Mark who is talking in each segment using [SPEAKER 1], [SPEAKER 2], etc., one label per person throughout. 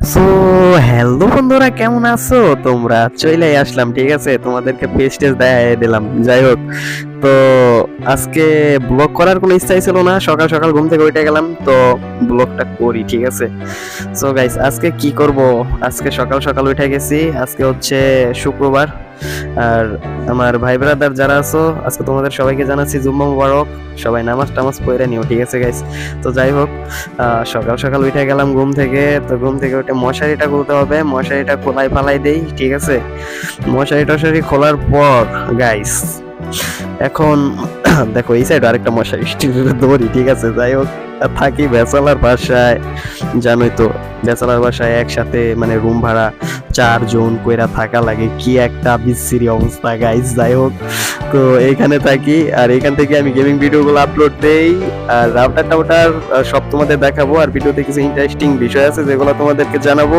[SPEAKER 1] So hello বন্ধুরা, কেমন আছো তোমরা? চলে আসলাম, ঠিক আছে, তোমাদেরকে পেজ টেজ দেখাই দিলাম। যাই হোক, তো আজকে ব্লগ করার কোনো ইচ্ছাই ছিল না, সকাল সকাল ঘুম থেকে উঠে গেলাম, তো ব্লগটা করি, ঠিক আছে। সো গাইস, আজকে কি করব? আজকে সকাল সকাল উঠে গেছি, আজকে হচ্ছে শুক্রবার। আর আমার ভাই ব্রাদার যারা আছো, আজকে তোমাদের সবাইকে জানাচ্ছি জুম্মা মুবারক। সবাই নামাজ টামাজ পড়ে নিও, ঠিক আছে গাইস। তো যাই হোক, সকাল সকাল উঠে গেলাম ঘুম থেকে। তো ঘুম থেকে উঠে মশারিটা খুলতে হবে, মশারিটা খোলাই ফালাই দেই, ঠিক আছে। মশারি টশারি খোলার পর গাইস, এখন দেখো এই সাইড আরেকটা মশারি ধরি, ঠিক আছে। যাই হোক, থাকি ব্যাচেলার বাসায়, জানোই তো, ব্যাচেলার বাসায় একসাথে মানে রুম ভাড়া 4 জন কইরা থাকা লাগে, কি একটা বিশ্রী অবস্থা গাইস। যাই হোক, তো এইখানে থাকি, আর এইখান থেকে আমি গেমিং ভিডিওগুলো আপলোড দেই, আর রাউটার টাউটার সব তোমাদের দেখাবো, আর ভিডিওতে কিছু ইন্টারেস্টিং বিষয় আছে যেগুলো তোমাদেরকে জানাবো।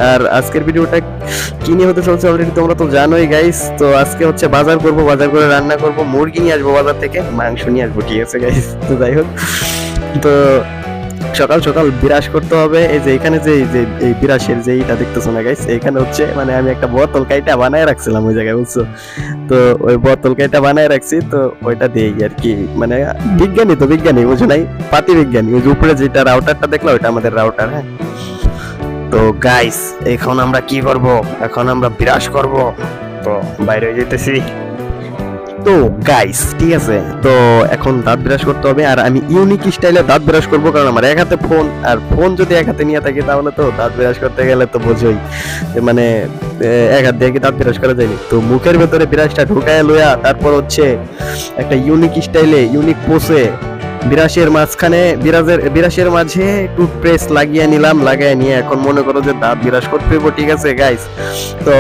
[SPEAKER 1] আর আজকের ভিডিওটা কি নিয়ে হতে চলছে অলরেডি তোমরা তো জানোই গাইস। তো আজকে হচ্ছে বাজার করব, বাজার করে রান্না করব, মুরগি নিয়ে আসবো বাজার থেকে, মাংস নিয়ে আসবো, ঠিক আছে গাইস। তো যাই হোক, তো সকাল সকাল বিরাস করতে হবে। এই যে এখানে যে এই বিরাসের যে এইটা দেখতেছো না গাইস, এখানে হচ্ছে মানে আমি একটা বোতল কাইটা বানায় রাখছিলাম ওই জায়গায়, বুঝছো? তো ওই বোতল কাইটা বানায় রাখছি, তো ওইটা দিই আর কি। মানে বিজ্ঞানী তো বিজ্ঞানী, বুঝো নাই, পাতি বিজ্ঞানী। ওই যে উপরে যেটা রাউটারটা দেখলো, ওইটা আমাদের রাউটার, হ্যাঁ। তো গাইস, এখন আমরা কি করব? এখন আমরা বিরাস করব, তো বাইরে যেতেছি। তো গাইস, ঠিক আছে, তো এখন দাঁত ব্রাশ করতে হবে, আর আমি ইউনিক স্টাইলে দাঁত ব্রাশ করবো, কারণ আমার এক হাতে ফোন, আর ফোন যদি এক হাতে নিয়ে থাকি তাহলে তো দাঁত ব্রাশ করতে গেলে তো বোঝোই যে মানে এক হাত দিয়ে কি দাঁত ব্রাশ করা যায়নি। তো মুখের ভেতরে ব্রাশটা ঢুকায় লইয়া তারপর হচ্ছে একটা ইউনিক স্টাইলে ইউনিক পোসে বিরাশের মাঝখানে বিরাশের মাঝে টুথপেস্ট লাগিয়ে নিলাম, লাগিয়ে নিয়ে এখন মনে করো যে দাঁত বিরাশ করতে হইব, ঠিক আছে গাইস। তো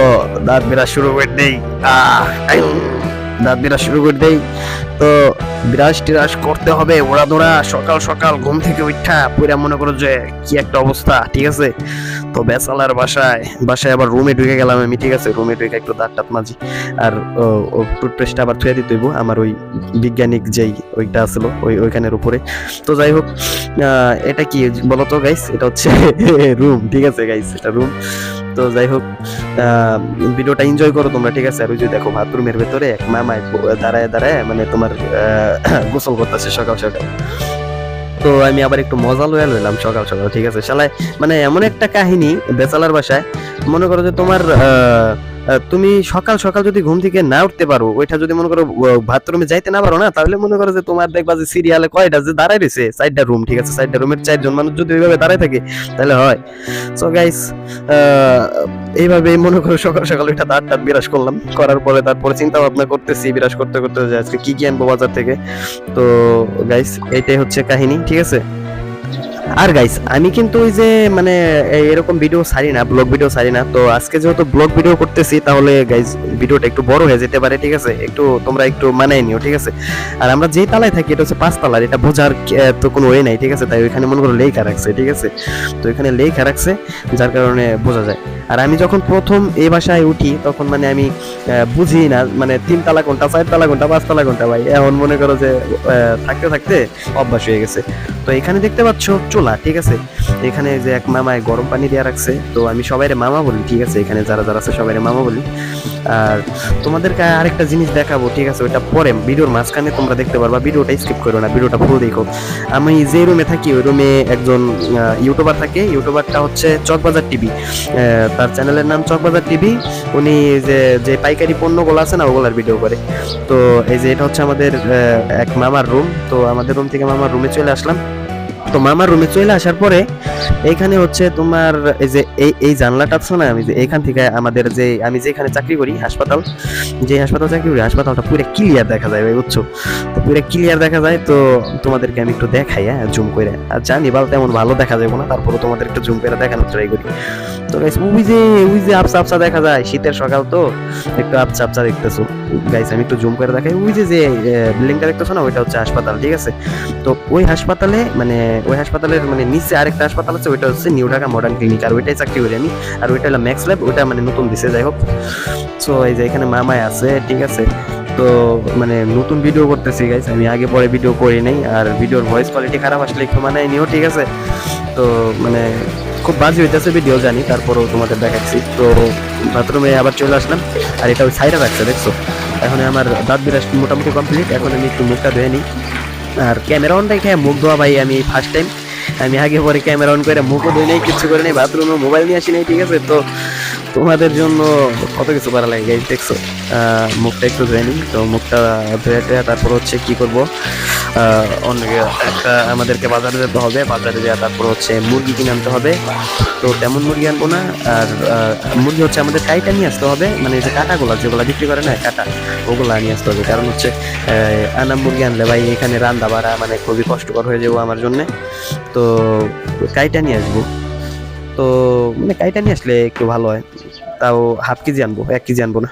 [SPEAKER 1] দাঁত বিরাশ শুরু করে দেই, দাঁত বিরাশ শুরু করে দেই। তো বিরাশ টিরাশ করতে হবে ওরা ধরা, সকাল সকাল ঘুম থেকে উঠা পুরা মনে করো যে কি একটা অবস্থা, ঠিক আছে। তো বেসালার বাসায় আবার রুমে ঢুকে গেলাম আমি, ঠিক আছে। রুমে ঢুকে একটু দাঁত টাত মাজি, আর টুথপেস্টটা আবার থুয়ে দিতে হইব আমার ওই বিজ্ঞানিক যেই ওইটা আসলো ওইখানের উপরে। তো যাই হোক, এটা কি বলতো গাইস? এটা হচ্ছে রুম, ঠিক আছে গাইস, এটা রুম। তো যাই হোক, ভিডিওটা এনজয় করো তোমরা, ঠিক আছে। আর ওই যে দেখো বাথরুমের ভেতরে এক মামায় দাঁড়ায় দাঁড়ায় মানে তোমার গোসল করতেছে সকাল সকাল। তো আমি আবার একটু মজা লইয়া লইলাম সকাল সকাল, ঠিক আছে। শালায় মানে এমন একটা কাহিনী বেচালার বাসায়, মনে করো যে তোমার তুমি সকাল সকাল যদি ঘুম থেকে না উঠতে পারো, ওইটা যদি মনে করো বাথরুমে যাইতে না পারো না, তাহলে মনে করো যে তোমার দেখবা যে সিরিয়ালে কয়টা যে দাঁড়ায় রয়েছে, 4টা রুম, ঠিক আছে। 4টা রুমের 4 জন মানুষ যদি ওইভাবে দাঁড়ায় থাকে তাহলে হয়। সো গাইস, এইভাবে মনে করো সকাল সকাল ওইটা দাঁত টাত বিরাজ করলাম, করার পরে তারপরে চিন্তা ভাবনা করতেছি বিরাজ করতে করতে যে আজকে কি কি আনবো বাজার থেকে। তো গাইস, এইটাই হচ্ছে কাহিনী, ঠিক আছে। আর গাইস, আমি কিন্তু ওই যে মানে এরকম ভিডিও ছাড়ি না, ব্লগ ভিডিও ছাড়ি না। তো আজকে যেহেতু ব্লগ ভিডিও করতেছি, তাহলে গাইস ভিডিওটা একটু বড় হয়ে যেতে পারে, ঠিক আছে। একটু তোমরা একটু মানায় নিও, ঠিক আছে। আর আমরা যেই তালায় থাকি এটা হচ্ছে 5 তালার, এটা বোঝার তো কোনো ওয়ে নাই, ঠিক আছে। তাই ওইখানে মনে করো লেখা রাখছে, ঠিক আছে। তো এখানে লেখা রাখছে, যার কারণে বোঝা যায়। আর আমি যখন প্রথম এই বাসায় উঠি তখন মানে আমি বুঝি না মানে 3 তালা কোনটা, 4 তালা কোনটা, 5 তালা কোনটা ভাই। এখন মনে করো যে থাকতে থাকতে অভ্যাস হয়ে গেছে। তো এখানে দেখতে পাচ্ছ চুলা, ঠিক আছে। এখানে যে এক মামায় গরম পানি দিয়ে রাখছে, তো আমি সবাইরে মামা বলি, ঠিক আছে। এখানে যারা যারা আছে সবাইরে মামা বলি। আর তোমাদেরকে আরেকটা জিনিস দেখাবো, ঠিক আছে। ওইটা পরে ভিডিওর মাঝখানে তোমরা দেখতে পারবা, ভিডিওটা স্কিপ করো না, ভিডিওটা ফুল দেখো। আমি যে রুমে থাকি ওই রুমে একজন ইউটিউবার থাকে, ইউটিউবারটা হচ্ছে চকবাজার টিভি, তার চ্যানেলের নাম চকবাজার টিভি। উনি যে পাইকারি পণ্যগুলো আছে না, ওগুলার ভিডিও করে। তো এই যে এটা হচ্ছে আমাদের এক মামার রুম। তো আমাদের রুম থেকে মামার রুমে চলে আসলাম। তো মামার রুমে চলে আসার পরে এইখানে হচ্ছে তোমার এই যে এই জানলাটা আছে না, আমি যে এইখান থেকে আমাদের যে আমি যেখানে চাকরি করি হাসপাতাল, যে হাসপাতাল চাকরি করি, হাসপাতালটা পুরো ক্লিয়ার দেখা যায় ভাই, বুঝছো? তো পুরো ক্লিয়ার দেখা যায়। তো তোমাদেরকে আমি একটু দেখাই, হ্যাঁ, জুম করে। আর জানি বাল তেমন ভালো দেখা যাবে না, তারপরে তোমাদের একটু জুম করে দেখানোর ট্রাই করি। তো গাইস, ওই যে আবসা আবসা দেখা যায়, শীতের সকাল তো একটু আবসা আবসা দেখতেছো গাইস। আমি একটু জুম করে দেখাই। ওই যে বিল্ডিংটা দেখতেছো না, ওইটা হচ্ছে হাসপাতাল, ঠিক আছে। তো ওই হাসপাতালে মানে ওই হাসপাতালের মানে নিচে আরেকটা হাসপাতাল আছে, ওইটা হচ্ছে নিউ ঢাকা মডার্ন ক্লিনিক, আর ওইটাই চাকরি করি আমি। আর ওইটা হলো ম্যাক্স ল্যাব, ওইটা মানে নতুন দিছে। যাই হোক, সো এই যে এখানে মামাই আছে, ঠিক আছে। তো মানে নতুন ভিডিও করতেছি গাইস, আমি আগে পরে ভিডিও করি নাই। আর ভিডিওর ভয়েস কোয়ালিটি খারাপ আসলে একটু মানায় নিও, ঠিক আছে। তো মানে খুব বাজে হইতেছে ভিডিও জানি, তারপরও তোমাদের দেখাচ্ছি। তো বাথরুমে আবার চলে আসলাম, আর এটা ওই সাইডে রাখছে দেখছো। এখন আমার দাঁত বিরাজ মোটামুটি কমপ্লিট, এখন আমি একটু মুখটা ধুয়ে নিই। আর ক্যামেরা অন রেখে মুখ ধোয়া ভাই আমি ফার্স্ট টাইম, আমি আগে পরে ক্যামেরা অন করে মুখও ধুই নাই, কিছু করে নেই, বাথরুমে মোবাইল নিয়ে আসি নাই, ঠিক আছে। তো তোমাদের জন্য কত কিছু করা লাগে গাইজ দেখছো। মুখটা একটু ধুয়ে নিই, তো মুখটা ধুয়ে টুয়ে তারপর হচ্ছে কি করব, অনেক একটা আমাদেরকে বাজারে যেতে হবে, বাজারে যাওয়া তারপর হচ্ছে মুরগি কিনে আনতে হবে। তো তেমন মুরগি আনবো না, আর মুরগি হচ্ছে আমাদের কাইটা নিয়ে আসতে হবে, মানে যে কাটাগুলো যেগুলো বিক্রি করে না কাটা, ওগুলো নিয়ে আসতে হবে। কারণ হচ্ছে আনা মুরগি আনলে ভাই এখানে রান্না বাড়া মানে খুবই কষ্টকর হয়ে যাবো আমার জন্যে। তো কাইটা নিয়ে আসবো, তো মানে কাইটা নিয়ে আসলে একটু ভালো হয়। তাও হাফ কেজি আনবো, 1 কেজি আনবো না,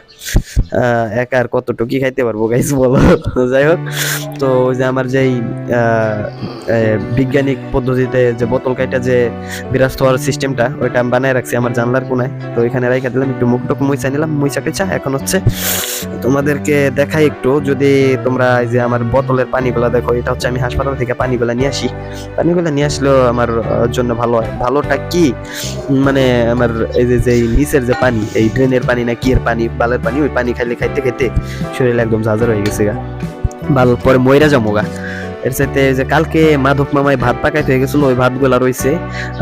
[SPEAKER 1] একা আর কতটুকু খাইতে পারবো গাইস বলো। যাই হোক, তো ওই যে আমার যেই বৈজ্ঞানিক পদ্ধতিতে যে বোতল কাইটা যে বিরাস্ত হওয়ার সিস্টেমটা, ওইটা আমি বানায় রাখছি আমার জানলার কোনায়। তো এখানে রাইখা দিলাম, একটু মুখটুক মুইচা নিলাম, মুইচা টেচা এখন হচ্ছে তোমাদেরকে দেখাই একটু। যদি তোমরা এই যে আমার বোতলের পানিগুলা দেখো, এটা হচ্ছে আমি হাসপাতাল থেকে পানিগুলা নিয়ে আসি। পানিগুলা নিয়ে আসলেও আমার জন্য ভালো হয়। ভালোটা কি মানে আমার এই যে নিচের যে পানি, এই ড্রেনের পানি না কি এর পানি, বালের পানি, ওই পানি খাইলে খাইতে খাইতে শরীর একদম ঝাঁঝার হয়ে গেছে গা, বাল পরে মইরা যাবো গা। এর সাথে যে কালকে মাধব মামায় ভাত পাকাইতে হয়ে গেছিল, ওই ভাতগুলা রয়েছে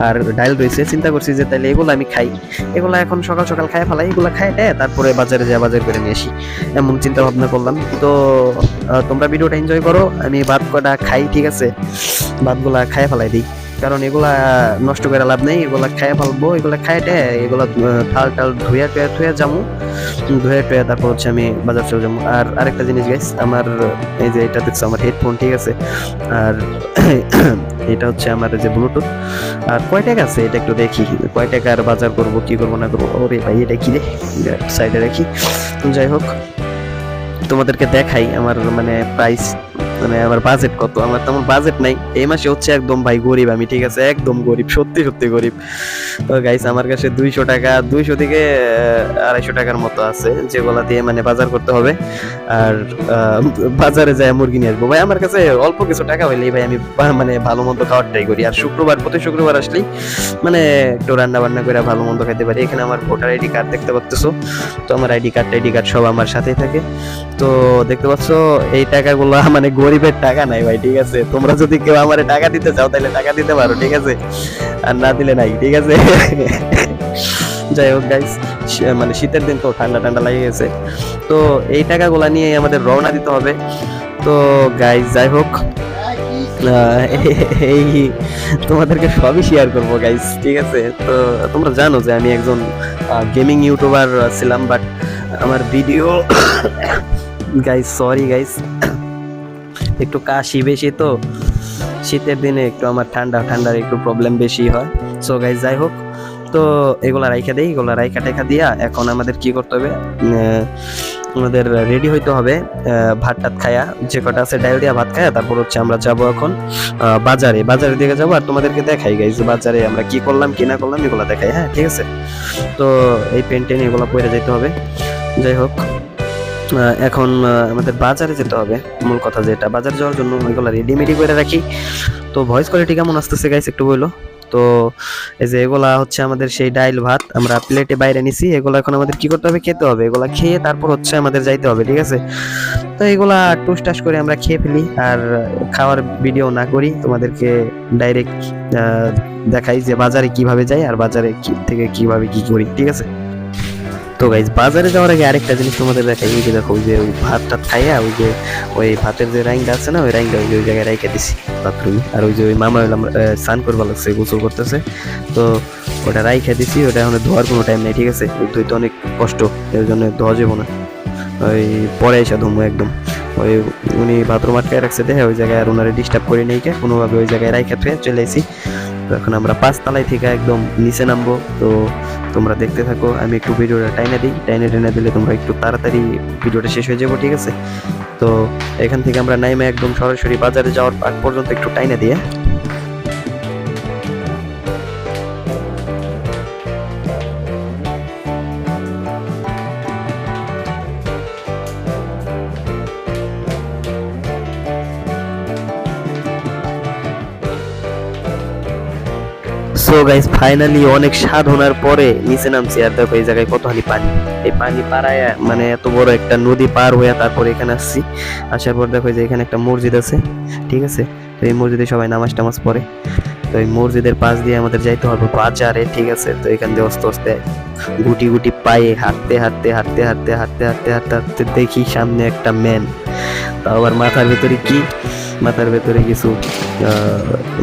[SPEAKER 1] আর ডাল রয়েছে, চিন্তা করছি যে তাহলে এগুলো আমি খাই, এগুলা এখন সকাল সকাল খাই ফেলাই, এগুলা খাই তারপরে বাজারে যা বাজার করে নিয়ে আসি, এমন চিন্তা ভাবনা করলাম। তো তোমরা ভিডিওটা এনজয় করো, আমি ভাত কটা খাই, ঠিক আছে, ভাতগুলা খাই ফেলাই দিই, কারণ এগুলা নষ্ট করে লাভ নেই, এগুলা খাই ফেলবো, এগুলা খাইটে এগুলা ঠাল টাল ধুয়ে টুয়ে টুয়ে যাবো, ধুয়ে টুয়ে তারপর হচ্ছে আমি বাজার চলে যাবো। আর আরেকটা জিনিস গাইস, আমার এই যে এটা দেখছো আমার হেডফোন, ঠিক আছে, আর এটা হচ্ছে আমার যে ব্লুটুথ। আর কয় টাকা আছে এটা একটু দেখি, কয় টাকার বাজার করবো কি করবো না করবো। ওরে ভাই এটা কি রে, সাইডে রাখি। যাই হোক, তোমাদেরকে দেখাই আমার মানে প্রাইস, মানে আমার বাজেট কত। আমার তেমন বাজেট নাই এই মাসে, হচ্ছে একদম ভাই গরিব আমি, ঠিক আছে, একদম গরিব, সত্যি সত্যি গরিব। তো গাইস আমার কাছে 200 টাকা, 200 থেকে 250 টাকার মতো আছে, যেগুলা দিয়ে মানে বাজার করতে হবে। আর বাজারে যাই মুরগি নিয়ে আসবো ভাই। আমার কাছে অল্প কিছু টাকা হইলেই ভাই আমি মানে ভালো মন্দ খাওয়ার ট্রাই করি। আর শুক্রবার, প্রতি শুক্রবার আসলেই মানে একটু রান্না বান্না করে ভালো মন্দ খেতে পারি। এখানে আমার ভোটার আইডি কার্ড দেখতে পাচ্তেছো, তো আমার আইডি কার্ড সব আমার সাথেই থাকে। তো দেখতে পাচ্ছ এই টাকাগুলো মানে গরিবের টাকা নাই ভাই, ঠিক আছে। তোমরা যদি কেউ আমার টাকা দিতে চাও তাহলে টাকা দিতে পারো, ঠিক আছে, আর না দিলে নাই, ঠিক আছে। যাই হোক গাইস, মানে শীতের দিন তো ঠান্ডা ঠান্ডা লাগে গেছে, তো এই টাকাগুলা নিয়ে আমাদের রওনা দিতে হবে। তো গাইস যাই হোক, এই তোমাদেরকে সবই শেয়ার করবো গাইস, ঠিক আছে। তো তোমরা জানো যে আমি একজন গেমিং ইউটিউবার ছিলাম, বাট আমার ভিডিও গাইস, সরি গাইস, একটু কাশি বেশি, তো শীতের দিনে একটু আমার ঠান্ডার একটু প্রবলেম বেশি হয়। সো গাইস যাই হোক, তো এগুলা রাইখা দেই, এগুলা রাইখা টেখা দিয়া এখন আমাদের কি করতে হবে, আমাদের রেডি হইতে হবে। ভাত টাত খায়া, যে কটা আছে ডাল দিয়া ভাত খায়া, তারপর হচ্ছে আমরা যাব এখন বাজারের দিকে যাবো। আর তোমাদেরকে দেখাই গাইস বাজারে আমরা কি করলাম কি না করলাম, এগুলা দেখাই, হ্যাঁ ঠিক আছে। তো এই পেন্টেন এগুলা পরে যেতে হবে। যাই হোক, এখন আমাদের বাজারে যেতে হবে। মূল কথা যেটা, বাজারে যাওয়ার জন্য ওইগুলো রেডিমেডি করে রাখি। তো ভয়েস কোয়ালিটি কেমন আসতেছে গাইস একটু বলো। তো এই যে এগুলা হচ্ছে আমাদের সেই ডাইল ভাত আমরা প্লেটে বাইরে নিছি, এগুলো এখন আমাদের কি করতে হবে, খেতে হবে। এগুলা খেয়ে তারপর হচ্ছে আমাদের যাইতে হবে, ঠিক আছে। তো এগুলা টুস টাস করে আমরা খেয়ে ফেলি, আর খাওয়ার ভিডিও না করি, তোমাদেরকে ডাইরেক্ট দেখাই যে বাজারে কিভাবে যাই আর বাজারে থেকে কিভাবে কি করি, ঠিক আছে। তো গাইজ বাজারে যাওয়ার আগে আরেকটা জিনিস তোমাদের দেখাই, এই যে দেখো ওই যে ওই ভাত টাত খাইয়া, ওই যে ওই ভাতের যে রাইংটা আছে না, ওই রাইংটা ওই জায়গায় রাইখা দিছি বাথরুমে। আর ওই যে ওই মামা হইলাম স্নান করবা লাগছে, গোসল করতেছে, তো ওটা রাইখা দিছি, ওটা এখন ধোয়ার কোনো টাইম নেই, ঠিক আছে। ধুইতে অনেক কষ্ট, এর জন্য ধোয়া যাবো না, ওই পরে এসে ধুমো একদম। ওই উনি বাথরুম আটকায় রাখছে দেখে ওই জায়গায়, আর ওনারে ডিস্টার্ব করে নেই কে কোনোভাবে, ওই জায়গায় রাইখা থুয়ে চলে এসি। তো এখন আমরা 5 তলায় থেকে একদম নিচে নামবো। তো তোমরা দেখতে থাকো, আমি একটু ভিডিওটা টাইনা দিই, টাইনা দিলে তোমরা একটু তাড়াতাড়ি ভিডিওটা শেষ হয়ে যাবো, ঠিক আছে। তো এখান থেকে আমরা নাইমে একদম সরাসরি বাজারে যাওয়ার আগ পর্যন্ত একটু টাইনা দিয়ে। সো গাইস ফাইনালি অনেক সাধনার পরে নিচে নামছি, আর দেখো এই জায়গায় কতখানি পানি। এই পানি পাড়ায় মানে এত বড় একটা নদী পার হয়ে তারপরে এখানে আসছি। আসার পর দেখো যে এখানে একটা মসজিদ আছে, ঠিক আছে। তো এই মসজিদে সবাই নামাজ টামাজ পড়ে। তো এই মসজিদের পাশ দিয়ে আমাদের যাইতে হবে বাজারে, ঠিক আছে। তো এখান দিয়ে আস্তে আস্তে গুটি গুটি পায়ে হাঁটতে হাঁটতে হাঁটতে হাঁটতে হাঁটতে হাঁটতে হাঁটতে হাঁটতে দেখি সামনে একটা ম্যান। তা আবার মাথার ভেতরে কি, মাথার ভেতরে কিছু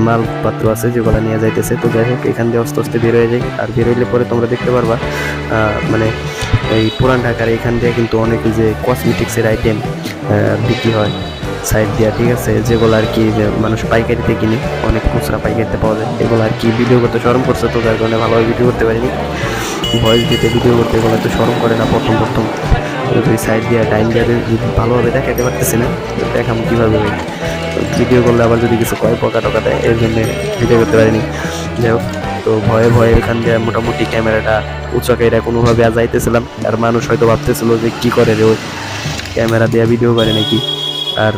[SPEAKER 1] মালপত্র আছে যেগুলো নিয়ে যাইতেছে। তো যাই হোক এখান দিয়ে আস্তে আস্তে বের হয়ে যায়। আর বের হইলে পরে তোমরা দেখতে পারবা মানে এই পুরান ঢাকার এখান দিয়ে কিন্তু অনেক যে কসমেটিক্সের আইটেম বিক্রি হয় সাইড দিয়া, ঠিক আছে। যেগুলো আর কি যে মানুষ পাইকারিতে কিনে, অনেক খুচরা পাইকারিতে পাওয়া যায়। এগুলো আর কি ভিডিও করতে শরম করছে, তো যার কারণে ভালোভাবে ভিডিও করতে পারিনি। ভয়েস দিতে ভিডিও করতে এগুলো তো শরম করে না প্রথম প্রথম। ওই সাইড দিয়ে টাইম দিয়ে ভালোভাবে দেখাতে পারতেছি না, দেখাম কীভাবে ভিডিও করলে আবার যদি কিছু কয় পকা টকা দেয়, এর জন্য ভিডিও করতে পারিনি। যাই হোক, তো ভয়ে ভয়ে এখান দিয়ে মোটামুটি ক্যামেরাটা উঁচাকাইরা কোনোভাবে যাইতেছিলাম। আর মানুষ হয়তো ভাবতেছিল যে কি করে রে ওই ক্যামেরা দিয়ে ভিডিও করে নাকি। আর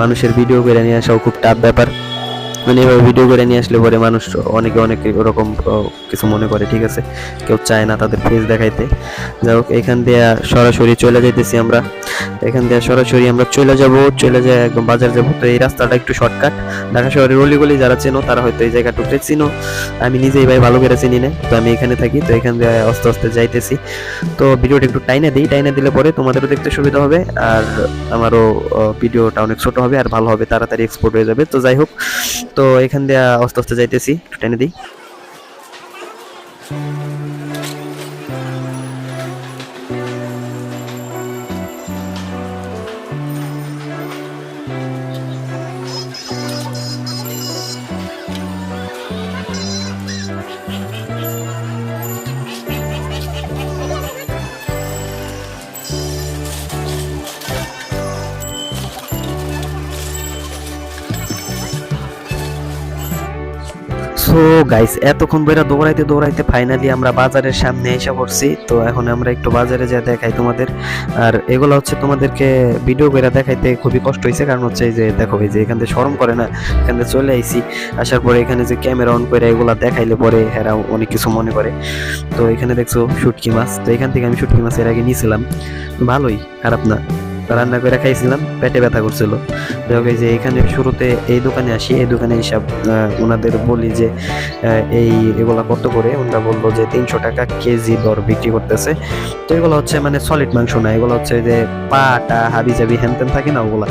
[SPEAKER 1] মানুষের ভিডিও করে নিয়ে আসাও খুব টাফ ব্যাপার, মানে এভাবে ভিডিও করে নিয়ে আসলে পরে মানুষ অনেকে অনেক ওরকম কিছু মনে করে, ঠিক আছে। কেউ চায় না তাদের ফেস দেখাইতে। যাই হোক এখান দিয়ে সরাসরি চলে যাইতেছি আমরা। এখান দিয়ে সরাসরি আমরা চলে যায় একদম বাজার যাব। তো এই রাস্তাটা একটু শর্টকাট। ঢাকা শহরের অলিগলি যারা চেনো তারা হয়তো এই জায়গাটুকু চিনো, আমি নিজেই ভাই ভালো করে চিনি না। তো আমি এখানে থাকি, তো এখান দিয়ে আস্তে আস্তে যাইতেছি। তো ভিডিওটা একটু টাইনে দিলে পরে তোমাদেরও দেখতে সুবিধা হবে, আর আমারও ভিডিওটা অনেক ছোট হবে আর ভালো হবে, তাড়াতাড়ি এক্সপোর্ট হয়ে যাবে। তো যাই হোক, তো এখান দিয়ে আস্তে আস্তে যাইতেছি, একটু টেনে দিই। সো গাইস এতক্ষণ বেরা দৌড়াইতে দৌড়াইতে ফাইনালি আমরা বাজারের সামনে এসে পড়ছি। তো এখন আমরা একটু বাজারে যা দেখাই তোমাদের। আর এগুলো হচ্ছে তোমাদেরকে ভিডিও করে দেখাইতে খুবই কষ্ট হয়েছে, কারণ হচ্ছে এই যে দেখো এই যে এখান থেকে শরম করে না, এখান থেকে চলে আইছি। আসার পরে এখানে যে ক্যামেরা অন করে এগুলা দেখাইলে পরে এরা অনেক কিছু মনে করে। তো এখানে দেখছো শুটকি মাছ, তো এখান থেকে আমি শুটকি মাছ এর আগে নিয়েছিলাম, ভালোই, খারাপ না। রান্না করে খাইছিলাম, পেটে ব্যথা করছিল। এই যে এখানে শুরুতে এই দোকানে আসি, এই দোকানে হিসাব ওনাদের বলি যে এগুলা কত করে। ওনারা বললো যে 300 টাকা কেজি দর বিক্রি করতেছে। তো এগুলো হচ্ছে মানে সলিড মাংস না, এগুলো হচ্ছে যে পাটা হাবি জাবি হ্যান ত্যান থাকে না ওগুলা।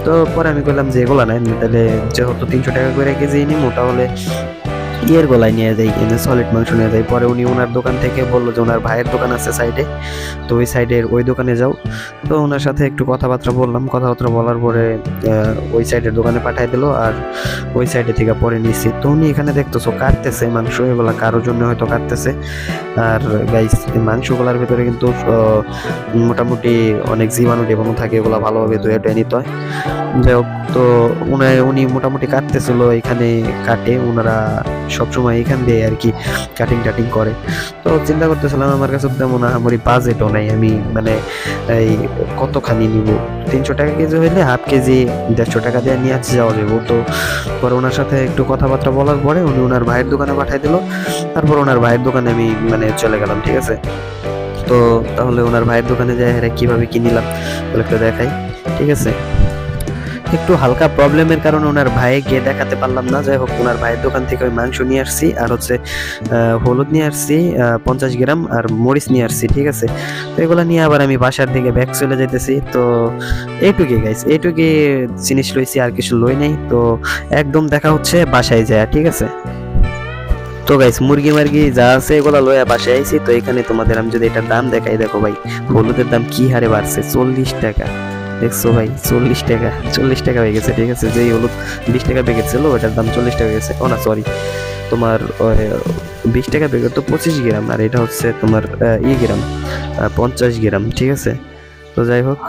[SPEAKER 1] তো পরে আমি বললাম যে এগুলা নাই, তাহলে যেহেতু 300 টাকা করে কেজি নিবো তাহলে ইয়ের গলায় নিয়ে যাই, এনে সলিড মাংস নিয়ে যাই। পরে উনি ওনার দোকান থেকে বললো যে ওনার ভাইয়ের দোকান আছে সাইডে, তো ওই সাইডের ওই দোকানে যাও। তো ওনার সাথে একটু কথাবার্তা বললাম, কথাবার্তা বলার পরে ওই সাইডের দোকানে পাঠাই দিল, আর ওই সাইডে থেকে পরে নিচ্ছি। তো উনি এখানে দেখতেছো কাটতেছে মাংস, এগুলা কারোর জন্য হয়তো কাটতেছে। আর গাইস এই মাংসগুলার ভেতরে কিন্তু মোটামুটি অনেক জীবাণু টিবাণু থাকে, এগুলা ভালোভাবে ধুয়ে টুয়ে নিতে হয়। যাই হোক, তো উনি মোটামুটি কাটতেছিল, এখানে কাটে ওনারা সবসময় এখান দিয়ে আর কি কাটিং টাটিং করে। তো চিন্তা করতেছিলাম আমার কাছে তেমন আমার বাজেটও নাই, আমি মানে এই কতখানি নিব। 300 টাকা কেজি হইলে হাফ কেজি 150 টাকা দিয়ে নিয়ে আসতে যাওয়া যাবো। তো পরে ওনার সাথে একটু কথাবার্তা বলার পরে উনি ওনার ভাইয়ের দোকানে পাঠাই দিল। তারপর ওনার ভাইয়ের দোকানে আমি মানে চলে গেলাম, ঠিক আছে। তো তাহলে ওনার ভাইয়ের দোকানে যাই কিভাবে কিনিলাম বলে একটু দেখাই, ঠিক আছে। একটু হালকা প্রবলেমের কারণে ওনার ভাইয়ে গিয়ে দেখাতে পারলাম না। যাই হোক, ওনার ভাইয়ের দোকান থেকে ওই মাংস নিয়ে আসছি, আর হচ্ছে হলুদ নিয়ে আসছি 50 গ্রাম, আর মরিচ নিয়ে আসছি, ঠিক আছে। তো এগুলো নিয়ে আবার আমি বাসার দিকে ব্যাক চলে যাইতেছি। তো এইটুকুই গাইস, এইটুকুই জিনিস লইছি, আর কিছু লই নাই। তো একদম দেখা হচ্ছে বাসায় যায়, ঠিক আছে। তো গাইস মুরগি মার্গি যা আছে এগুলো লইয়া বাসায় আইছি। তো এখানে তোমাদের আমি যদি এটার দাম দেখাই, দেখো ভাই হলুদের দাম কি হারে বাড়ছে, 40 টাকা। দেখছো ভাই 40 টাকা হয়ে গেছে, ঠিক আছে। যেই হলুদ 20 টাকা প্যাকেট ছিল ওটার দাম 40 টাকা গেছে। ও না সরি, তোমার 20 টাকা প্যাকেট তো 25 গ্রাম, আর এটা হচ্ছে তোমার গ্রাম 50 গ্রাম, ঠিক আছে। তো যাই হোক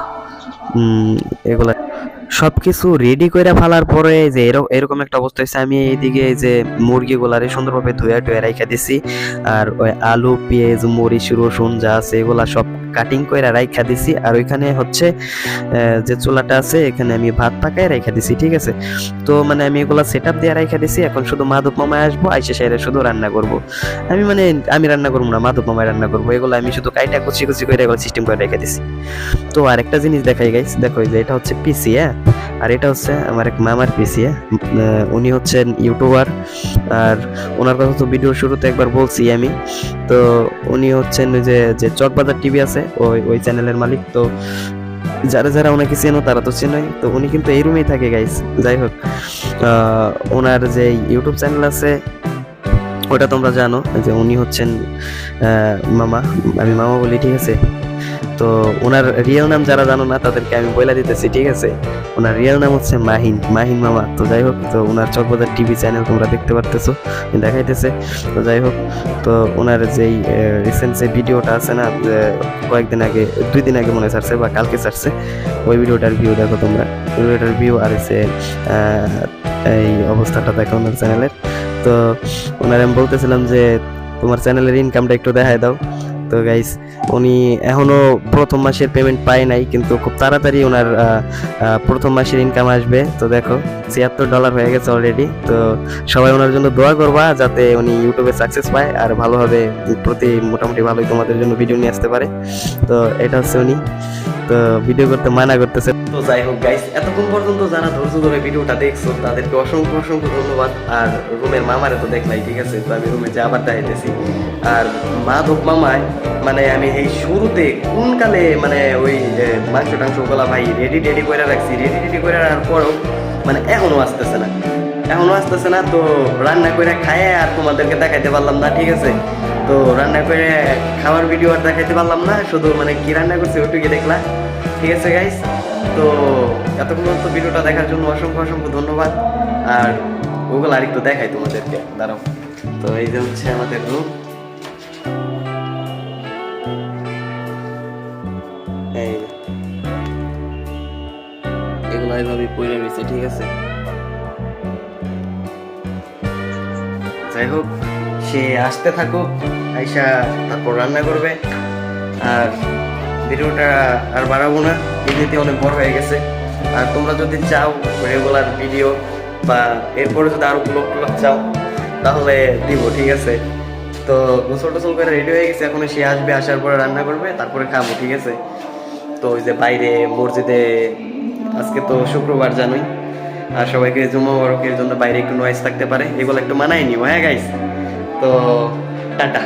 [SPEAKER 1] এগুলা সবকিছু রেডি করে ফেলার পরে যে এরকম একটা অবস্থা হয়েছে, আমি এইদিকে এই যে মুরগিগুলারে সুন্দরভাবে ধুয়ে টুয়ে রাইখা দিছি, আর ওই আলু পেঁয়াজ মরিচ রসুন যা আছে এগুলা সব কাটিং করে রাইখা দিছি। আর ওইখানে হচ্ছে যে চুলাটা আছে এখানে আমি ভাত পাকায় রাইখা দিছি, ঠিক আছে। তো মানে আমি এগুলা সেট আপ দিয়ে রাইখা দিছি। এখন শুধু মাধব মামায় আসবো, আইসে সেরে শুধু রান্না করব। আমি রান্না করবো না, মাধব মামায় রান্না করবো। এগুলো আমি শুধু কাইটা কুচি কুচি করে এগুলো সিস্টেম করে রেখে দিছি। তো আরেকটা জিনিস দেখাই গাইস, দেখো যে এটা হচ্ছে পিসি, হ্যাঁ, আর এটা হচ্ছে আমার এক মামার পিসি। উনি হচ্ছেন ইউটিউবার, আর ওনার কথা তো ভিডিওর শুরুতে একবার বলছি আমি। তো উনি হচ্ছেন ওই যে চকবাজার টিভি আছে ওই চ্যানেলের মালিক। তো যারা যারা ওনাকে চেনো তারা তো চেনোই। তো উনি কিন্তু এই রুমেই থাকে গাইস। যাই হোক, ওনার যে ইউটিউব চ্যানেল আছে ওটা তোমরা জানো যে উনি হচ্ছেন মামা, আমি মামা বলি, ঠিক আছে। তো ওনার রিয়েল নাম যারা জানো না তাদেরকে আমি বলে দিতেছি, ঠিক আছে। ওনার রিয়েল নাম হচ্ছে মাহিন মামা। তো যাই হোক, তো ওনার চকবাজার টিভি চ্যানেল তোমরা দেখতে পারতেছো, দেখাইতেছে। তো যাই হোক, তো ওনার যেই রিসেন্ট যে ভিডিওটা আছে না, কয়েকদিন আগে 2 দিন আগে মনে ছাড়ছে বা কালকে ছাড়ছে, ওই ভিডিওটার ভিউ দেখো তোমরা, ভিডিওটার ভিউ আর হচ্ছে এই অবস্থাটা দেখো ওনার চ্যানেলের। তো ওনার আমি বলতেছিলাম যে তোমার চ্যানেলের ইনকামটা একটু দেখায় দাও। তো গাইস, উনি এখনো প্রথম মাসের পেমেন্ট পায় নাই, কিন্তু খুব তাড়াতাড়ি ওনার প্রথম মাসের ইনকাম আসবে। তো দেখো $76 হয়ে গেছে অলরেডি। তো সবাই ওনার জন্য দোয়া করবা যাতে উনি ইউটিউবে সাকসেস পায় আর ভালোভাবে মোটামুটি ভালোই তোমাদের জন্য ভিডিও নিয়ে আসতে পারে। তো এটা হচ্ছে উনি, তো ভিডিও করতে মানা করতেছে। তো যাই হোক গাইস, এতক্ষণ পর্যন্ত যারা ধৈর্য ধরে ভিডিওটা দেখছো তাদেরকে অসংখ্য অসংখ্য ধন্যবাদ। আর রুমের মামারে তো দেখলাই, ঠিক আছে। তো আমি রুমে যে আবার দেখাইতেছি। আর মাধব মামায় মানে আমি এই শুরুতে কোন কালে মানে ওই মাংস টাংস গুলা ভাই রেডি করে রাখছি, রেডি করে রাখার পরও মানে এখনো আসতেছে না। তো রান্না করে খায় আর তোমাদেরকে দেখাইতে পারলাম না, ঠিক আছে। তো রান্না করে খাওয়ার ভিডিও আর দেখাইতে পারলাম না, শুধু মানে কি রান্না করছি ওইটুকু দেখলা, ঠিক আছে গাইস। তো এতক্ষণ পর্যন্ত ভিডিওটা দেখার জন্য অসংখ্য অসংখ্য ধন্যবাদ। আর ওগুলো আরেকটু দেখাই তোমাদেরকে, দাঁড়াও। তো এই যে হচ্ছে আমাদের রুম, এই এগুলো এইভাবে পড়ে রয়েছে, ঠিক আছে। যাই হোক, সে আসতে থাকুক, আইসা তারপর রান্না করবে। আর ভিডিওটা আর বাড়াবো না, এমনিতে অনেক বড় হয়ে গেছে। আর তোমরা যদি চাও রেগুলার ভিডিও বা এরপরে যদি আরো ব্লগ চাও তাহলে দিব, ঠিক আছে। তো গোসল টোসল করে রেডি হয়ে গেছে, এখন সে আসবে, আসার পরে রান্না করবে, তারপরে খাবো, ঠিক আছে। তো ওই যে বাইরে মসজিদে আজকে তো শুক্রবার জানোই, আর সবাইকে জুমা মুবারকের জন্য বাইরে একটু নয়েজ থাকতে পারে, এগুলো একটু মানায় নিও, হ্যাঁ গাইস। তো টাটা।